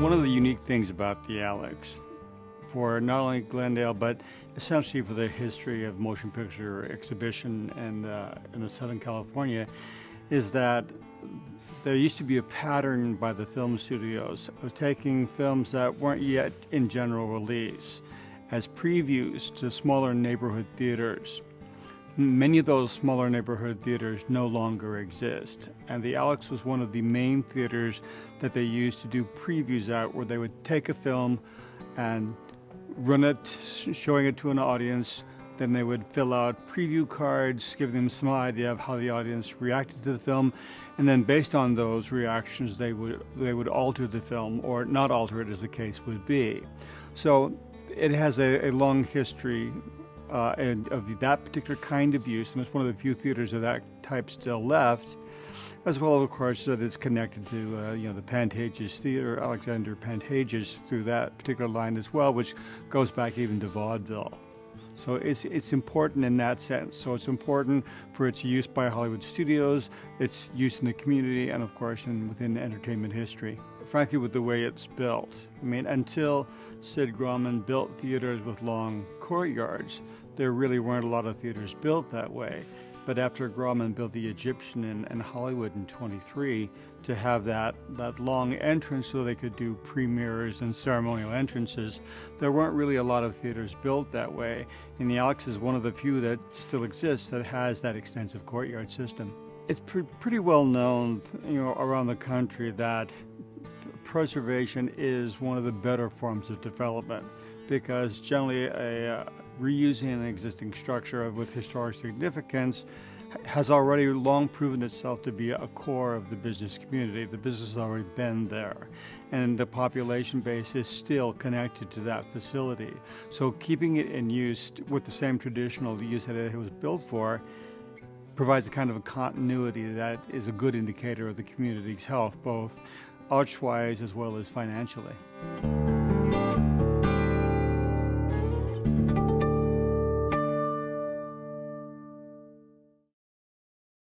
one of the unique things about the Alex, for not only Glendale, but essentially for the history of motion picture exhibition and in the Southern California, is that there used to be a pattern by the film studios of taking films that weren't yet in general release as previews to smaller neighborhood theaters. Many of those smaller neighborhood theaters no longer exist, and the Alex was one of the main theaters that they used to do previews at, where they would take a film and run it, showing it to an audience. Then they would fill out preview cards, giving them some idea of how the audience reacted to the film, and then based on those reactions, they would alter the film or not alter it, as the case would be. So it has a long history and of that particular kind of use, and it's one of the few theaters of that type still left, as well, of course, that it's connected to the Pantages Theater, Alexander Pantages, through that particular line as well, which goes back even to vaudeville. So it's important in that sense. So it's important for its use by Hollywood studios, its use in the community, and of course within entertainment history. Frankly, with the way it's built, I mean, until Sid Grauman built theaters with long courtyards, there really weren't a lot of theaters built that way. But after Grauman built the Egyptian in Hollywood in '23, to have that long entrance so they could do premieres and ceremonial entrances, there weren't really a lot of theaters built that way. And the Alex is one of the few that still exists that has that extensive courtyard system. It's pretty well known, around the country that preservation is one of the better forms of development, because generally reusing an existing structure with historic significance has already long proven itself to be a core of the business community. The business has already been there, and the population base is still connected to that facility. So keeping it in use with the same traditional use that it was built for provides a kind of a continuity that is a good indicator of the community's health, both arts-wise as well as financially.